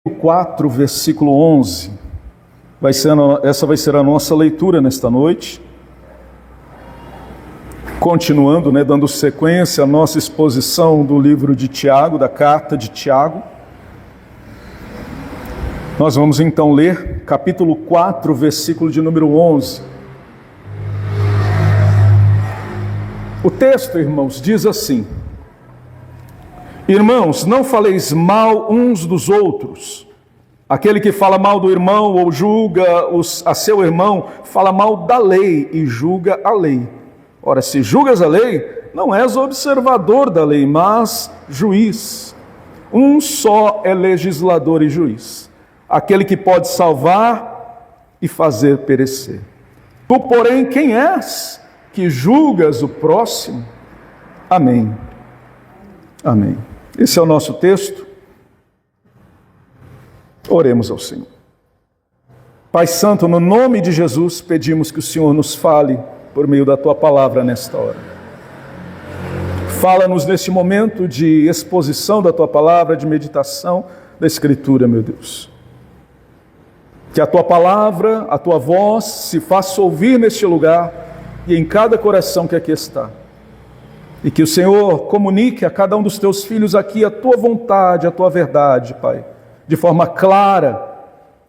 4, versículo 11. Essa vai ser a nossa leitura nesta noite. Continuando, dando sequência à nossa exposição do livro de Tiago, da carta de Tiago. Nós vamos então ler capítulo 4, versículo de número 11. O texto, irmãos, diz assim: Irmãos, não faleis mal uns dos outros. Aquele que fala mal do irmão ou julga a seu irmão, fala mal da lei e julga a lei. Ora, se julgas a lei, não és observador da lei, mas juiz. Um só é legislador e juiz, aquele que pode salvar e fazer perecer. Tu, porém, quem és que julgas o próximo? Amém. Amém. Esse é o nosso texto. Oremos ao Senhor. Pai Santo, no nome de Jesus, pedimos que o Senhor nos fale por meio da Tua palavra nesta hora. Fala-nos neste momento de exposição da Tua palavra, de meditação da Escritura, meu Deus. Que a Tua palavra, a Tua voz se faça ouvir neste lugar e em cada coração que aqui está. E que o Senhor comunique a cada um dos Teus filhos aqui a Tua vontade, a Tua verdade, Pai. De forma clara,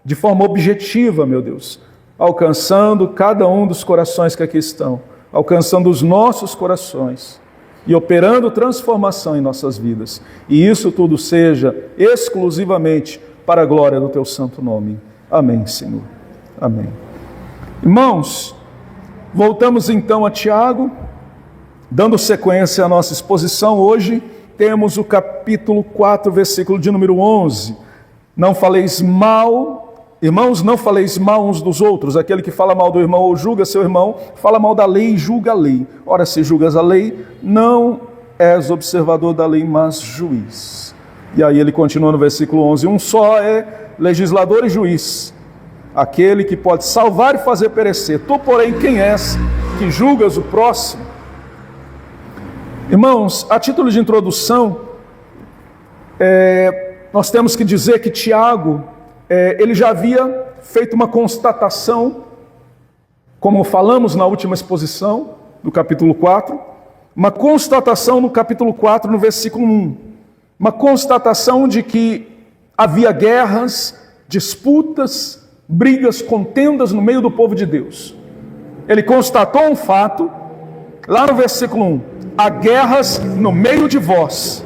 de forma objetiva, meu Deus, alcançando cada um dos corações que aqui estão, alcançando os nossos corações e operando transformação em nossas vidas. E isso tudo seja exclusivamente para a glória do Teu santo nome. Amém, Senhor. Amém. Irmãos, voltamos então a Tiago, dando sequência à nossa exposição. Hoje temos o capítulo 4, versículo de número 11. Não faleis mal, irmãos, não faleis mal uns dos outros. Aquele que fala mal do irmão ou julga seu irmão, fala mal da lei e julga a lei. Ora, se julgas a lei, não és observador da lei, mas juiz. E aí ele continua no versículo 11. Um só é legislador e juiz, aquele que pode salvar e fazer perecer. Tu, porém, quem és que julgas o próximo? Irmãos, a título de introdução, nós temos que dizer que Tiago, ele já havia feito uma constatação, como falamos na última exposição, do capítulo 4, uma constatação no capítulo 4, no versículo 1, uma constatação de que havia guerras, disputas, brigas, contendas no meio do povo de Deus. Ele constatou um fato, lá no versículo 1, há guerras no meio de vós.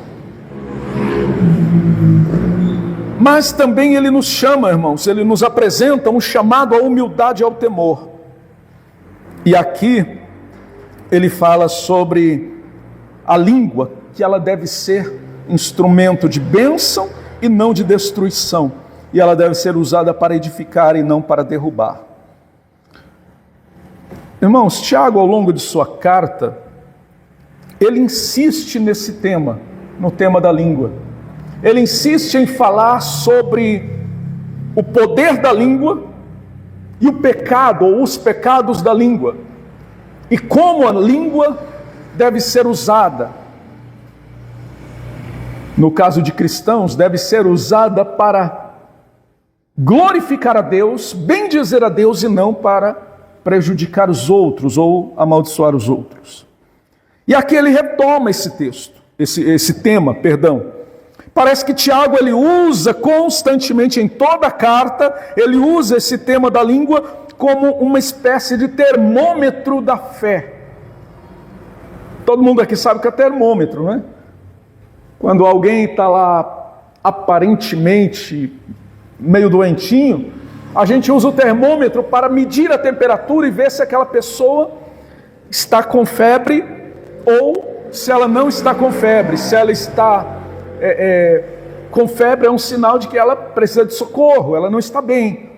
Mas também ele nos chama, irmãos, ele nos apresenta um chamado à humildade e ao temor. E aqui ele fala sobre a língua, que ela deve ser instrumento de bênção e não de destruição. E ela deve ser usada para edificar e não para derrubar. Irmãos, Tiago, ao longo de sua carta, ele insiste nesse tema, no tema da língua. Ele insiste em falar sobre o poder da língua e o pecado, ou os pecados da língua, e como a língua deve ser usada. No caso de cristãos, deve ser usada para glorificar a Deus, bendizer a Deus, e não para prejudicar os outros ou amaldiçoar os outros. E aqui ele retoma esse texto, esse tema. Parece que Tiago, ele usa constantemente em toda a carta, ele usa esse tema da língua como uma espécie de termômetro da fé. Todo mundo aqui sabe o que é termômetro, não é? Quando alguém está lá aparentemente meio doentinho, a gente usa o termômetro para medir a temperatura e ver se aquela pessoa está com febre ou se ela não está com febre. Se ela está com febre, é um sinal de que ela precisa de socorro, ela não está bem.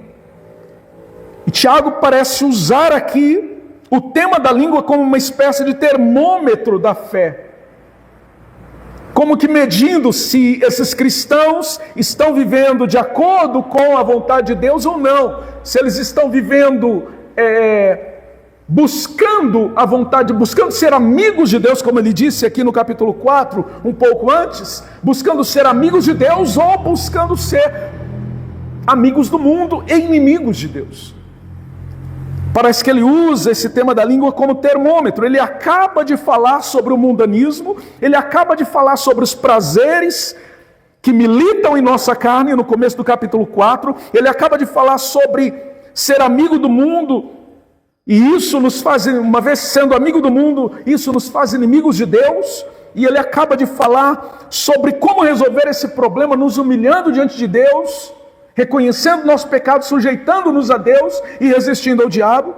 E Tiago parece usar aqui o tema da língua como uma espécie de termômetro da fé, como que medindo se esses cristãos estão vivendo de acordo com a vontade de Deus ou não, se eles estão vivendo buscando a vontade, buscando ser amigos de Deus, como ele disse aqui no capítulo 4, um pouco antes, buscando ser amigos de Deus ou buscando ser amigos do mundo e inimigos de Deus. Parece que ele usa esse tema da língua como termômetro. Ele acaba de falar sobre o mundanismo, ele acaba de falar sobre os prazeres que militam em nossa carne, no começo do capítulo 4, ele acaba de falar sobre ser amigo do mundo, e isso nos faz, uma vez sendo amigo do mundo, isso nos faz inimigos de Deus, e ele acaba de falar sobre como resolver esse problema, nos humilhando diante de Deus, reconhecendo nosso pecado, sujeitando-nos a Deus e resistindo ao diabo.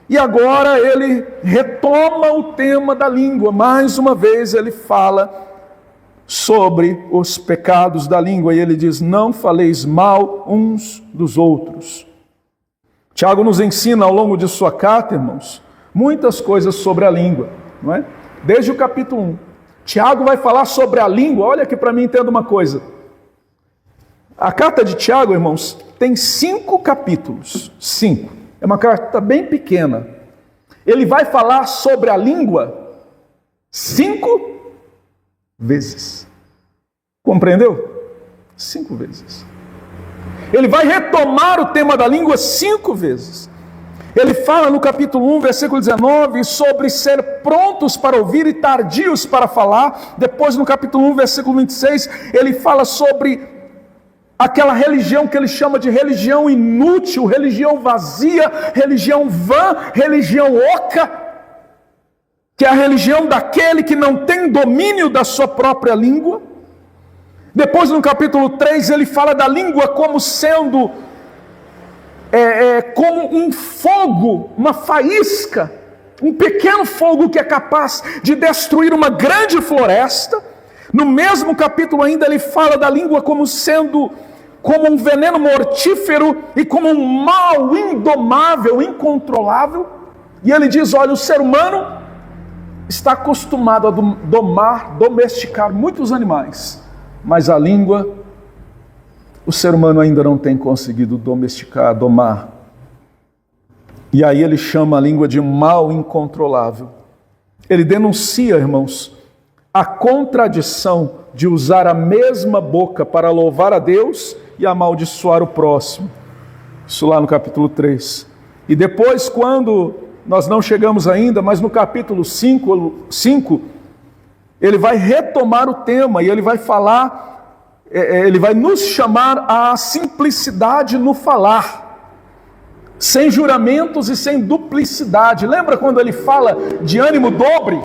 E agora ele retoma o tema da língua, mais uma vez ele fala sobre os pecados da língua, e ele diz: não faleis mal uns dos outros. Tiago nos ensina ao longo de sua carta, irmãos, muitas coisas sobre a língua, não é? Desde o capítulo 1, Tiago vai falar sobre a língua. Olha aqui para mim, entenda uma coisa. A carta de Tiago, irmãos, tem 5 capítulos, 5. É uma carta bem pequena. Ele vai falar sobre a língua 5 vezes. Compreendeu? 5 vezes. Ele vai retomar o tema da língua 5 vezes. Ele fala no capítulo 1, versículo 19, sobre ser prontos para ouvir e tardios para falar. Depois, no capítulo 1, versículo 26, ele fala sobre aquela religião que ele chama de religião inútil, religião vazia, religião vã, religião oca, que é a religião daquele que não tem domínio da sua própria língua. Depois, no capítulo 3, ele fala da língua como sendo como um fogo, uma faísca, um pequeno fogo que é capaz de destruir uma grande floresta. No mesmo capítulo ainda ele fala da língua como sendo como um veneno mortífero e como um mal indomável, incontrolável. E ele diz: olha, o ser humano está acostumado a domesticar muitos animais, mas a língua, o ser humano ainda não tem conseguido domesticar, domar. E aí ele chama a língua de mal incontrolável. Ele denuncia, irmãos, a contradição de usar a mesma boca para louvar a Deus e amaldiçoar o próximo. Isso lá no capítulo 3. E depois, quando nós não chegamos ainda, mas no capítulo 5, ele vai retomar o tema e ele vai falar, ele vai nos chamar à simplicidade no falar, sem juramentos e sem duplicidade. Lembra quando ele fala de ânimo dobre?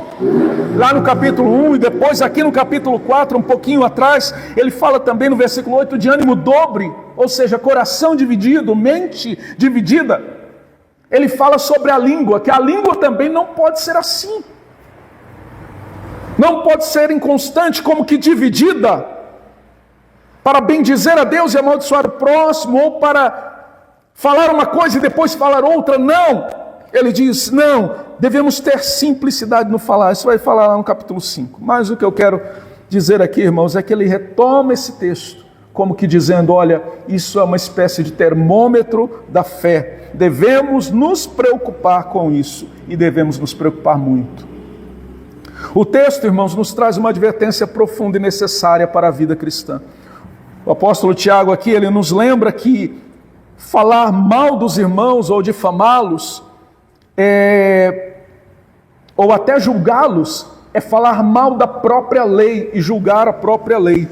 Lá no capítulo 1 e depois aqui no capítulo 4, um pouquinho atrás, ele fala também no versículo 8 de ânimo dobre, ou seja, coração dividido, mente dividida. Ele fala sobre a língua, que a língua também não pode ser assim. Não pode ser inconstante, como que dividida, para bendizer a Deus e amaldiçoar o próximo, ou para falar uma coisa e depois falar outra. Não, ele diz, não, devemos ter simplicidade no falar. Isso vai falar lá no capítulo 5. Mas o que eu quero dizer aqui, irmãos, é que ele retoma esse texto, como que dizendo, olha, isso é uma espécie de termômetro da fé. Devemos nos preocupar com isso, e devemos nos preocupar muito. O texto, irmãos, nos traz uma advertência profunda e necessária para a vida cristã. O apóstolo Tiago aqui, ele nos lembra que falar mal dos irmãos ou difamá-los, ou até julgá-los, é falar mal da própria lei e julgar a própria lei.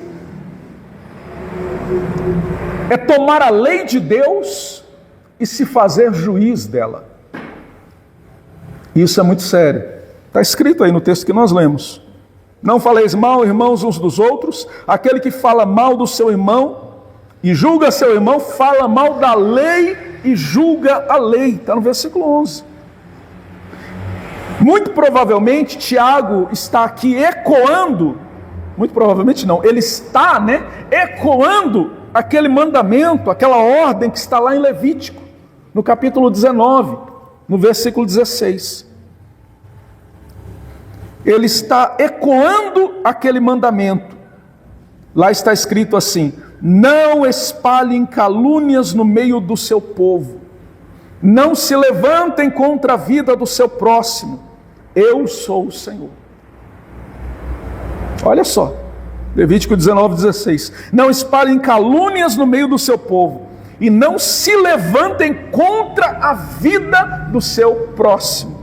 É tomar a lei de Deus e se fazer juiz dela. Isso é muito sério. Está escrito aí no texto que nós lemos. Não faleis mal, irmãos, uns dos outros. Aquele que fala mal do seu irmão e julga seu irmão, fala mal da lei e julga a lei. Está no versículo 11. Muito provavelmente Tiago está aqui ecoando, muito provavelmente não, ele está, ecoando aquele mandamento, aquela ordem que está lá em Levítico, no capítulo 19, no versículo 16. Ele está ecoando aquele mandamento. Lá está escrito assim: não espalhem calúnias no meio do seu povo, não se levantem contra a vida do seu próximo, eu sou o Senhor. Olha só, Levítico 19, 16. Não espalhem calúnias no meio do seu povo, e não se levantem contra a vida do seu próximo.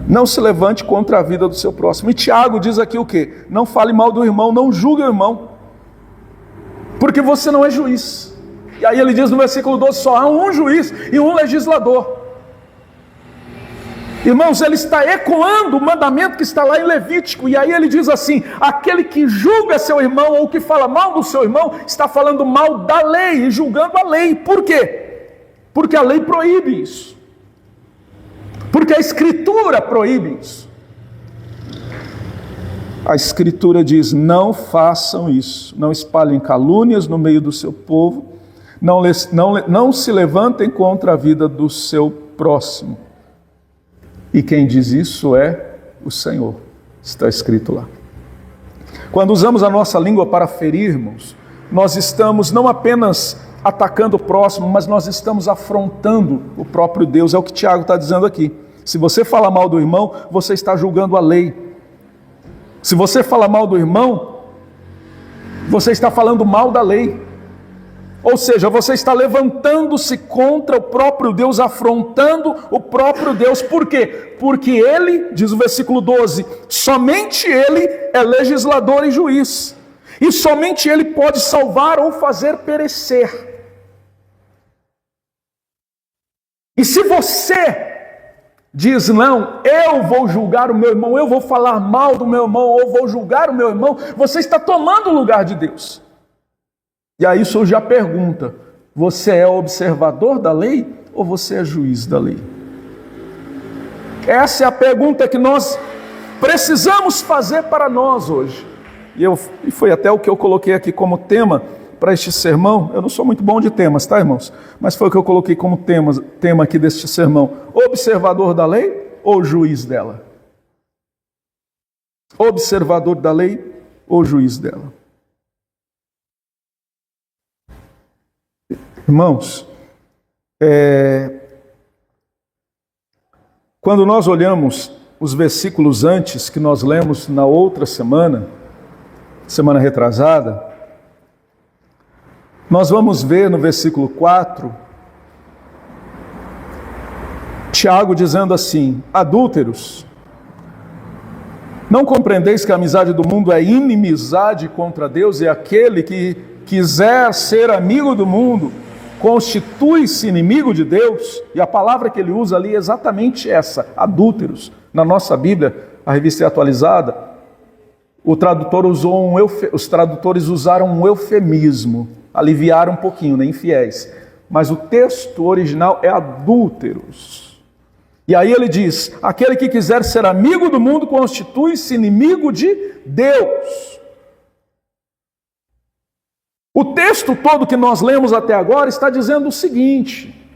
Não se levante contra a vida do seu próximo. E Tiago diz aqui o quê? Não fale mal do irmão, não julgue o irmão, porque você não é juiz. E aí ele diz no versículo 12, só há um juiz e um legislador. Irmãos, ele está ecoando o mandamento que está lá em Levítico, e aí ele diz assim: aquele que julga seu irmão ou que fala mal do seu irmão, está falando mal da lei e julgando a lei. Por quê? Porque a lei proíbe isso. Porque a Escritura proíbe isso. A Escritura diz: não façam isso, não espalhem calúnias no meio do seu povo, não se levantem contra a vida do seu próximo. E quem diz isso é o Senhor, está escrito lá. Quando usamos a nossa língua para ferirmos, nós estamos não apenas atacando o próximo, mas nós estamos afrontando o próprio Deus. É o que Tiago está dizendo aqui. Se você fala mal do irmão, você está julgando a lei. Se você fala mal do irmão, você está falando mal da lei. Ou seja, você está levantando-se contra o próprio Deus, afrontando o próprio Deus. Por quê? Porque ele, diz o versículo 12, somente ele é legislador e juiz. E somente ele pode salvar ou fazer perecer. E se você diz, não, eu vou julgar o meu irmão, eu vou falar mal do meu irmão, ou vou julgar o meu irmão, você está tomando o lugar de Deus. E aí surge a pergunta: você é observador da lei ou você é juiz da lei? Essa é a pergunta que nós precisamos fazer para nós hoje. E foi até o que eu coloquei aqui como tema para este sermão. Eu não sou muito bom de temas, tá, irmãos? Mas foi o que eu coloquei como tema aqui deste sermão: observador da lei ou juiz dela? Observador da lei ou juiz dela? Irmãos, quando nós olhamos os versículos antes que nós lemos na outra semana retrasada, nós vamos ver no versículo 4, Tiago dizendo assim: adúlteros, não compreendeis que a amizade do mundo é inimizade contra Deus, e aquele que quiser ser amigo do mundo constitui-se inimigo de Deus? E a palavra que ele usa ali é exatamente essa, adúlteros. Na nossa Bíblia, a revista é atualizada, os tradutores usaram um eufemismo, aliviaram um pouquinho, né, infiéis. Mas o texto original é adúlteros. E aí ele diz: aquele que quiser ser amigo do mundo constitui-se inimigo de Deus. O texto todo que nós lemos até agora está dizendo o seguinte: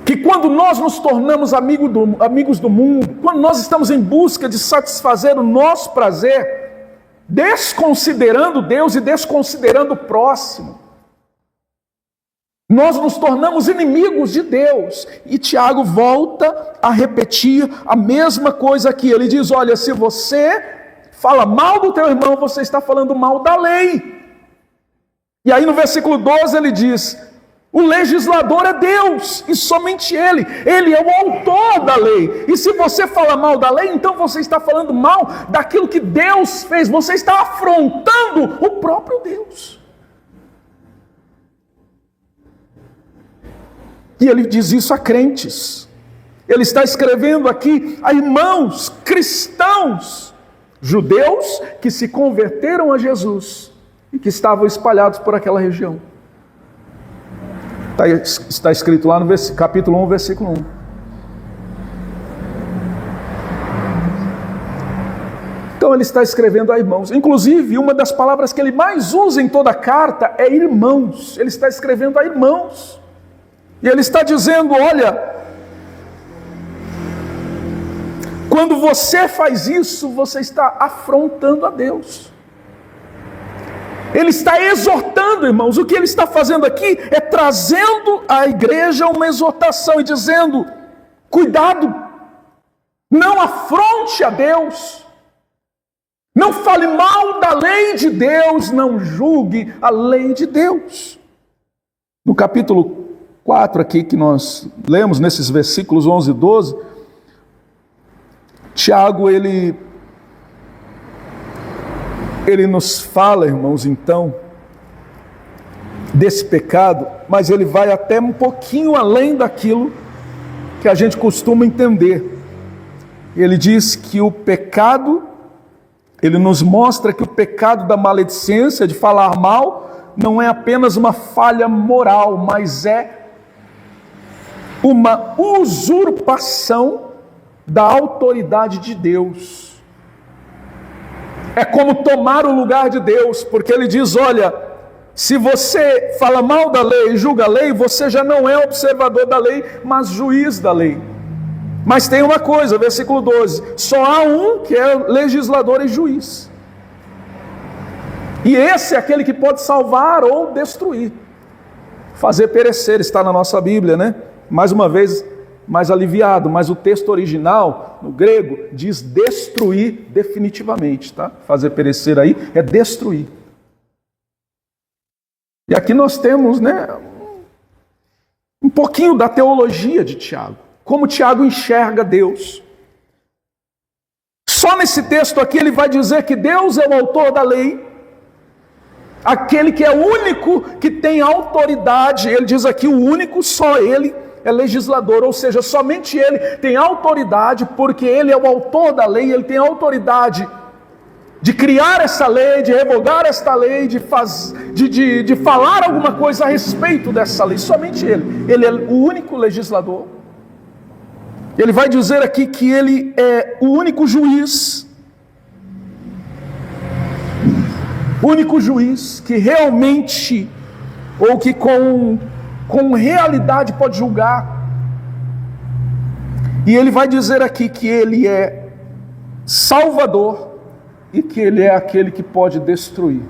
que quando nós nos tornamos amigos do mundo, quando nós estamos em busca de satisfazer o nosso prazer, desconsiderando Deus e desconsiderando o próximo, nós nos tornamos inimigos de Deus. E Tiago volta a repetir a mesma coisa aqui. Ele diz: olha, se você fala mal do teu irmão, você está falando mal da lei. E aí no versículo 12 ele diz: o legislador é Deus, e somente Ele é o autor da lei. E se você fala mal da lei, então você está falando mal daquilo que Deus fez, você está afrontando o próprio Deus. E ele diz isso a crentes. Ele está escrevendo aqui a irmãos cristãos, judeus que se converteram a Jesus e que estavam espalhados por aquela região. Está escrito lá no capítulo 1, versículo 1. Então ele está escrevendo a irmãos. Inclusive, uma das palavras que ele mais usa em toda a carta é irmãos. Ele está escrevendo a irmãos. E ele está dizendo: olha, quando você faz isso, você está afrontando a Deus. Ele está exortando, irmãos. O que ele está fazendo aqui é trazendo à igreja uma exortação e dizendo: cuidado, não afronte a Deus, não fale mal da lei de Deus, não julgue a lei de Deus. No capítulo 4 aqui que nós lemos, nesses versículos 11 e 12, Tiago, ele nos fala, irmãos, então, desse pecado, mas ele vai até um pouquinho além daquilo que a gente costuma entender. Ele diz que o pecado, ele nos mostra que o pecado da maledicência, de falar mal, não é apenas uma falha moral, mas é uma usurpação da autoridade de Deus. É como tomar o lugar de Deus, porque ele diz, olha, se você fala mal da lei, julga a lei, você já não é observador da lei, mas juiz da lei. Mas tem uma coisa, versículo 12, só há um que é legislador e juiz. E esse é aquele que pode salvar ou destruir. Fazer perecer, está na nossa Bíblia, né? Mais uma vez, mais aliviado, mas o texto original, no grego, diz destruir definitivamente, tá? Fazer perecer aí é destruir. E aqui nós temos, né, um pouquinho da teologia de Tiago, como Tiago enxerga Deus. Só nesse texto aqui ele vai dizer que Deus é o autor da lei, aquele que é o único que tem autoridade. Ele diz aqui o único, só ele é legislador, ou seja, somente ele tem autoridade, porque ele é o autor da lei, ele tem autoridade de criar essa lei, de revogar esta lei, de falar alguma coisa a respeito dessa lei. Somente ele é o único legislador. Ele vai dizer aqui que ele é o único juiz, que realmente, ou que com realidade pode julgar. E ele vai dizer aqui que ele é salvador e que ele é aquele que pode destruir.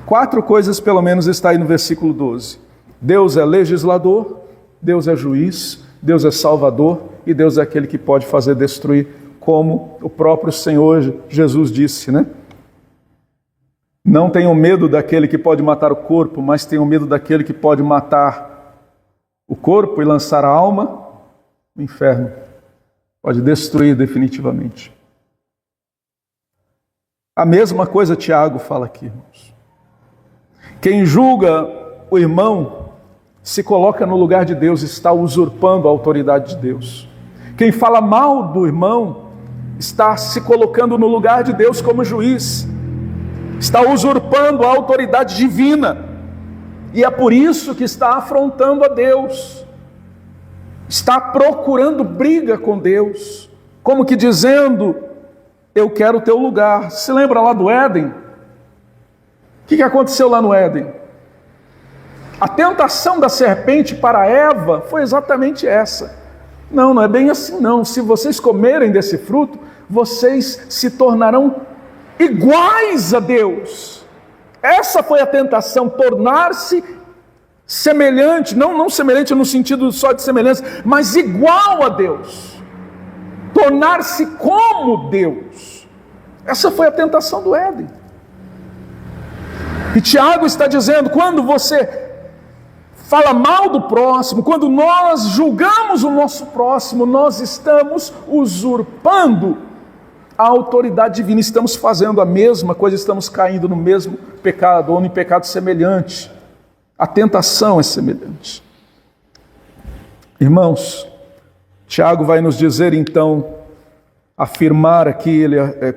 4 coisas pelo menos está aí no versículo 12. Deus é legislador, Deus é juiz, Deus é salvador e Deus é aquele que pode fazer destruir, como o próprio Senhor Jesus disse, né? Não tenham medo daquele que pode matar o corpo, mas tenham medo daquele que pode matar o corpo e lançar a alma no inferno. Pode destruir definitivamente. A mesma coisa Tiago fala aqui, irmãos. Quem julga o irmão se coloca no lugar de Deus, está usurpando a autoridade de Deus. Quem fala mal do irmão está se colocando no lugar de Deus como juiz, está usurpando a autoridade divina, e é por isso que está afrontando a Deus, está procurando briga com Deus, como que dizendo: eu quero o teu lugar. Se lembra lá do Éden? O que aconteceu lá no Éden? A tentação da serpente para Eva foi exatamente essa. Não é bem assim não. Se vocês comerem desse fruto, vocês se tornarão iguais a Deus. Essa foi a tentação, tornar-se semelhante, não semelhante no sentido só de semelhança, mas igual a Deus. Tornar-se como Deus. Essa foi a tentação do Éden. E Tiago está dizendo, quando você fala mal do próximo, quando nós julgamos o nosso próximo, nós estamos usurpando a autoridade divina, estamos fazendo a mesma coisa, estamos caindo no mesmo pecado, ou em pecado semelhante. A tentação é semelhante. Irmãos, Tiago vai nos dizer então, afirmar aqui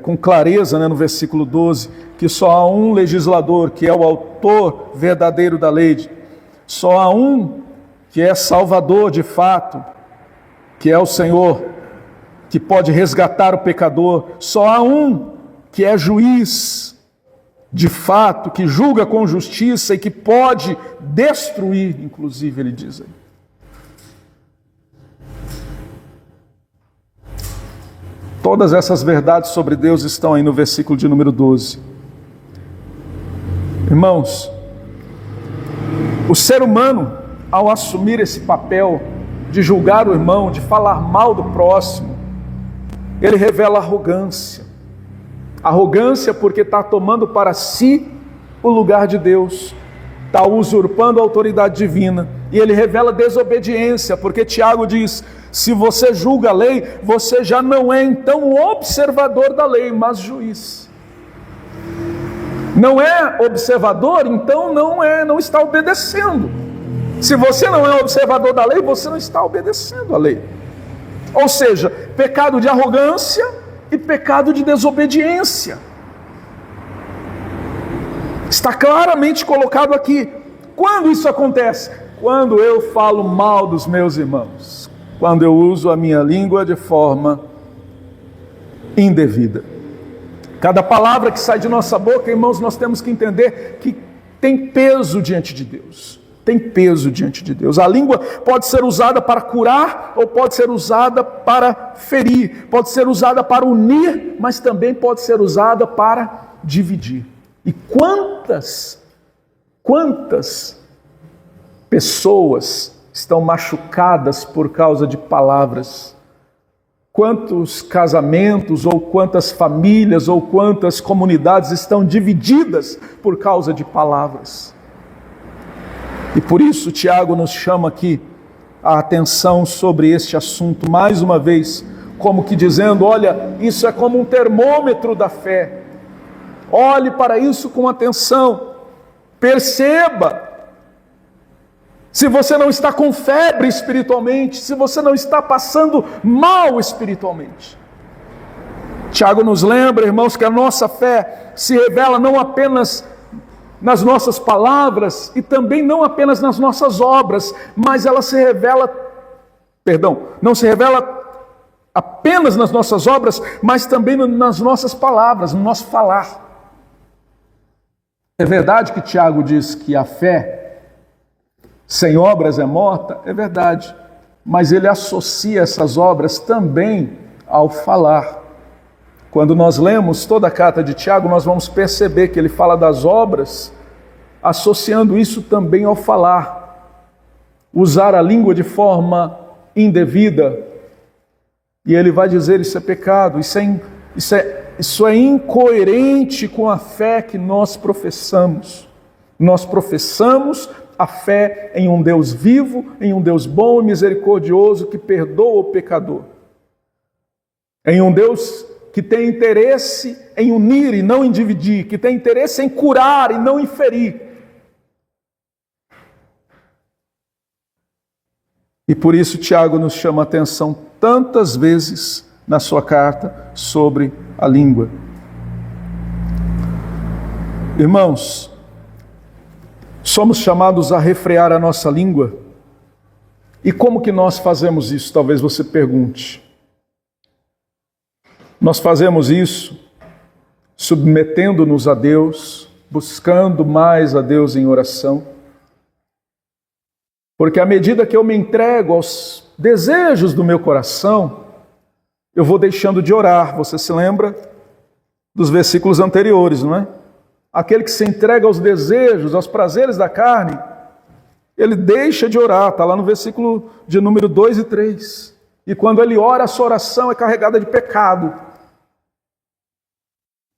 com clareza, né, no versículo 12, que só há um legislador, que é o autor verdadeiro da lei, só há um que é salvador de fato, que é o Senhor, que pode resgatar o pecador, só há um que é juiz de fato, que julga com justiça e que pode destruir, inclusive ele diz aí. Todas essas verdades sobre Deus estão aí no versículo de número 12. Irmãos, o ser humano, ao assumir esse papel de julgar o irmão, de falar mal do próximo, ele revela arrogância. Arrogância porque está tomando para si o lugar de Deus. está usurpando a autoridade divina. E ele revela desobediência, porque Tiago diz: se você julga a lei, você já não é então observador da lei, mas juiz. Não é observador, então não está obedecendo. Se você não é observador da lei, você não está obedecendo a lei. Ou seja, pecado de arrogância e pecado de desobediência. Está claramente colocado aqui. Quando isso acontece? Quando eu falo mal dos meus irmãos. Quando eu uso a minha língua de forma indevida. Cada palavra que sai de nossa boca, irmãos, nós temos que entender que tem peso diante de Deus. Tem peso diante de Deus. A língua pode ser usada para curar ou pode ser usada para ferir. Pode ser usada para unir, mas também pode ser usada para dividir. E quantas pessoas estão machucadas por causa de palavras? Quantos casamentos, ou quantas famílias, ou quantas comunidades estão divididas por causa de palavras? E por isso Tiago nos chama aqui a atenção sobre este assunto, mais uma vez, como que dizendo: olha, isso é como um termômetro da fé. Olhe para isso com atenção, perceba se você não está com febre espiritualmente, se você não está passando mal espiritualmente. Tiago nos lembra, irmãos, que a nossa fé se revela não apenas nas nossas palavras e também não apenas nas nossas obras, mas ela se revela, não se revela apenas nas nossas obras, mas também nas nossas palavras, no nosso falar. É verdade que Tiago diz que a fé sem obras é morta? É verdade, mas ele associa essas obras também ao falar. Quando nós lemos toda a carta de Tiago, nós vamos perceber que ele fala das obras, associando isso também ao falar. Usar a língua de forma indevida, e ele vai dizer: isso é pecado, isso é incoerente com a fé que nós professamos. Nós professamos a fé em um Deus vivo, em um Deus bom e misericordioso que perdoa o pecador. Em um Deus que tem interesse em unir e não em dividir, que tem interesse em curar e não em ferir. E por isso Tiago nos chama a atenção tantas vezes na sua carta sobre a língua. Irmãos, somos chamados a refrear a nossa língua. E como que nós fazemos isso? Talvez você pergunte. Nós fazemos isso submetendo-nos a Deus, buscando mais a Deus em oração. Porque à medida que eu me entrego aos desejos do meu coração, eu vou deixando de orar. Você se lembra dos versículos anteriores, não é? Aquele que se entrega aos desejos, aos prazeres da carne, ele deixa de orar. Está lá no versículo de número 2 e 3. E quando ele ora, a sua oração é carregada de pecado.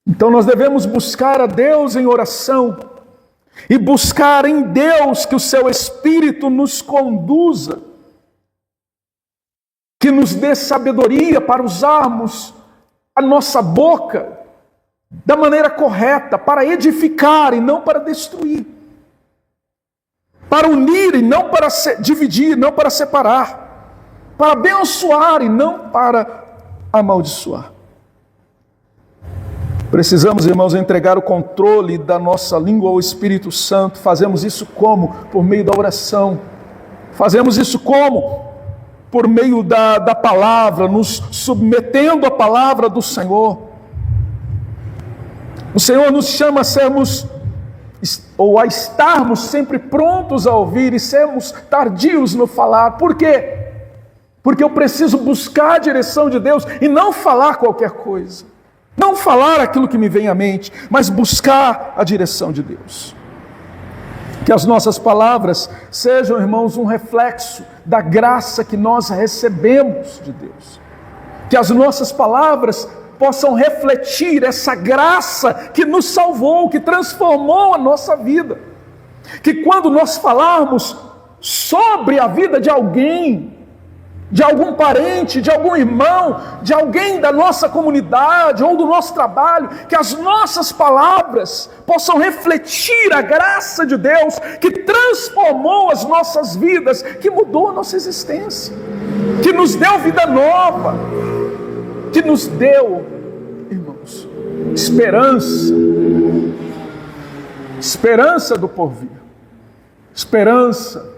Então nós devemos buscar a Deus em oração e buscar em Deus que o seu Espírito nos conduza, que nos dê sabedoria para usarmos a nossa boca da maneira correta, para edificar e não para destruir, para unir e não para dividir, não para separar, para abençoar e não para amaldiçoar. Precisamos, irmãos, entregar o controle da nossa língua ao Espírito Santo. Fazemos isso como? Por meio da oração. Fazemos isso como? Por meio da palavra, nos submetendo à palavra do Senhor. O Senhor nos chama a sermos, ou a estarmos sempre prontos a ouvir e sermos tardios no falar. Por quê? Porque eu preciso buscar a direção de Deus e não falar qualquer coisa. Não falar aquilo que me vem à mente, mas buscar a direção de Deus. Que as nossas palavras sejam, irmãos, um reflexo da graça que nós recebemos de Deus. Que as nossas palavras possam refletir essa graça que nos salvou, que transformou a nossa vida. Que quando nós falarmos sobre a vida de alguém, de algum parente, de algum irmão, de alguém da nossa comunidade ou do nosso trabalho, que as nossas palavras possam refletir a graça de Deus que transformou as nossas vidas, que mudou a nossa existência, que nos deu vida nova, que nos deu, irmãos, esperança do porvir, esperança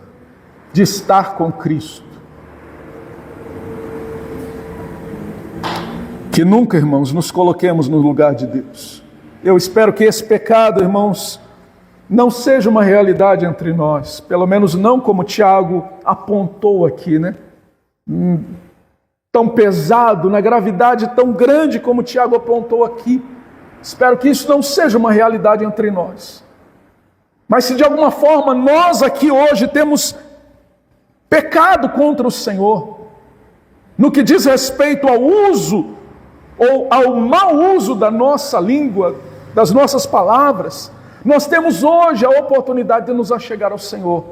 de estar com Cristo. Que nunca, irmãos, nos coloquemos no lugar de Deus. Eu espero que esse pecado, irmãos, não seja uma realidade entre nós, pelo menos não como Tiago apontou aqui, né? Tão pesado, na gravidade tão grande como Tiago apontou aqui. Espero que isso não seja uma realidade entre nós. Mas se de alguma forma nós aqui hoje temos pecado contra o Senhor, no que diz respeito ao uso ou ao mau uso da nossa língua, das nossas palavras, nós temos hoje a oportunidade de nos achegar ao Senhor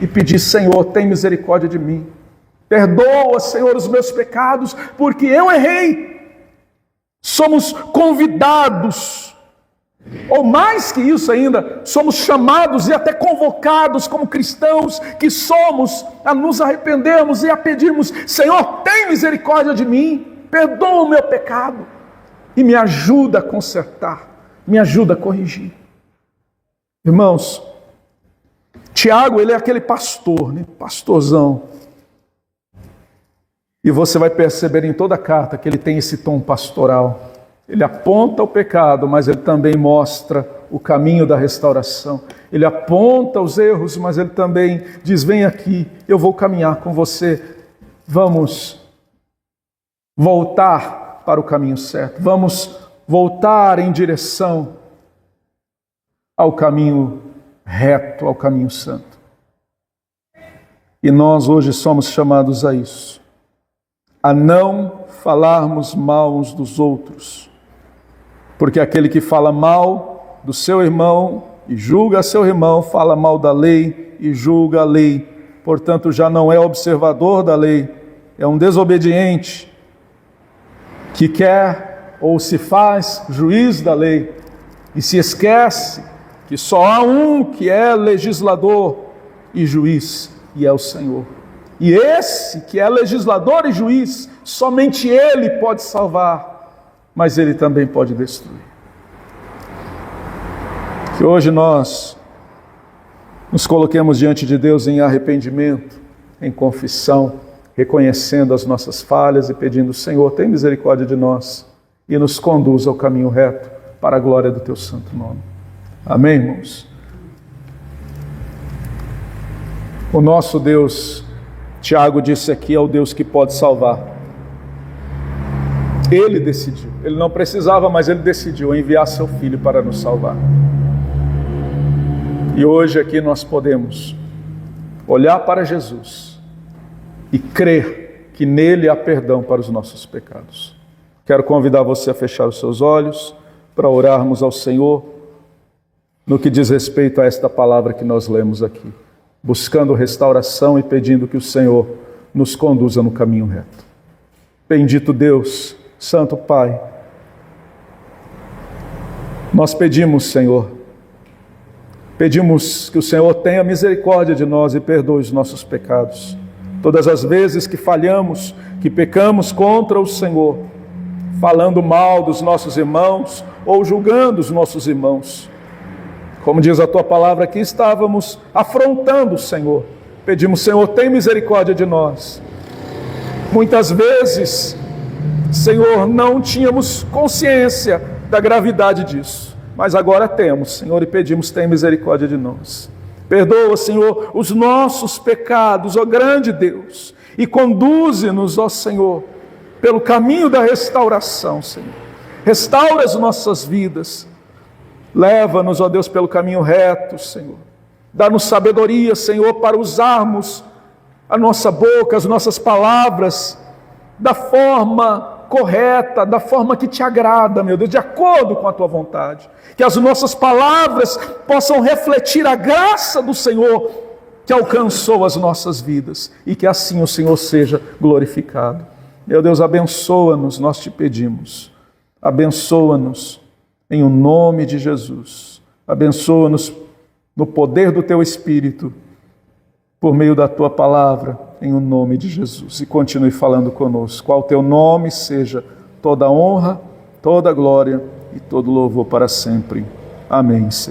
e pedir: Senhor, tem misericórdia de mim, perdoa, Senhor, os meus pecados, porque eu errei. Somos convidados, ou mais que isso ainda, somos chamados e até convocados como cristãos que somos, a nos arrependermos e a pedirmos: Senhor, tem misericórdia de mim, perdoa o meu pecado e me ajuda a consertar, me ajuda a corrigir. Irmãos, Tiago, ele é aquele pastor, né? Pastorzão. E você vai perceber em toda a carta que ele tem esse tom pastoral. Ele aponta o pecado, mas ele também mostra o caminho da restauração. Ele aponta os erros, mas ele também diz: vem aqui, eu vou caminhar com você. Vamos voltar para o caminho certo. Vamos voltar em direção ao caminho reto, ao caminho santo. E nós hoje somos chamados a isso, a não falarmos mal uns dos outros, porque aquele que fala mal do seu irmão e julga seu irmão, fala mal da lei e julga a lei, portanto já não é observador da lei, é um desobediente, que quer ou se faz juiz da lei e se esquece que só há um que é legislador e juiz, e é o Senhor. E esse que é legislador e juiz, somente Ele pode salvar, mas Ele também pode destruir. Que hoje nós nos coloquemos diante de Deus em arrependimento, em confissão, reconhecendo as nossas falhas e pedindo: Senhor, tem misericórdia de nós e nos conduz ao caminho reto para a glória do Teu santo nome. Amém, irmãos? O nosso Deus, Tiago disse aqui, é o Deus que pode salvar. Ele decidiu, Ele não precisava, mas Ele decidiu enviar Seu Filho para nos salvar. E hoje aqui nós podemos olhar para Jesus e crer que nele há perdão para os nossos pecados. Quero convidar você a fechar os seus olhos para orarmos ao Senhor no que diz respeito a esta palavra que nós lemos aqui, buscando restauração e pedindo que o Senhor nos conduza no caminho reto. Bendito Deus, Santo Pai, nós pedimos, Senhor, pedimos que o Senhor tenha misericórdia de nós e perdoe os nossos pecados. Todas as vezes que falhamos, que pecamos contra o Senhor, falando mal dos nossos irmãos ou julgando os nossos irmãos, como diz a Tua palavra aqui, estávamos afrontando o Senhor. Pedimos: Senhor, tem misericórdia de nós. Muitas vezes, Senhor, não tínhamos consciência da gravidade disso, mas agora temos, Senhor, e pedimos: tem misericórdia de nós. Perdoa, Senhor, os nossos pecados, ó grande Deus, e conduze-nos, ó Senhor, pelo caminho da restauração, Senhor. Restaura as nossas vidas, leva-nos, ó Deus, pelo caminho reto, Senhor. Dá-nos sabedoria, Senhor, para usarmos a nossa boca, as nossas palavras, da forma correta, da forma que te agrada, meu Deus, de acordo com a tua vontade. Que as nossas palavras possam refletir a graça do Senhor que alcançou as nossas vidas e que assim o Senhor seja glorificado. Meu Deus, abençoa-nos, nós te pedimos. Abençoa-nos em o nome de Jesus. Abençoa-nos no poder do teu Espírito, por meio da tua palavra, em o nome de Jesus. E continue falando conosco. Ao teu nome seja toda honra, toda glória e todo louvor para sempre. Amém.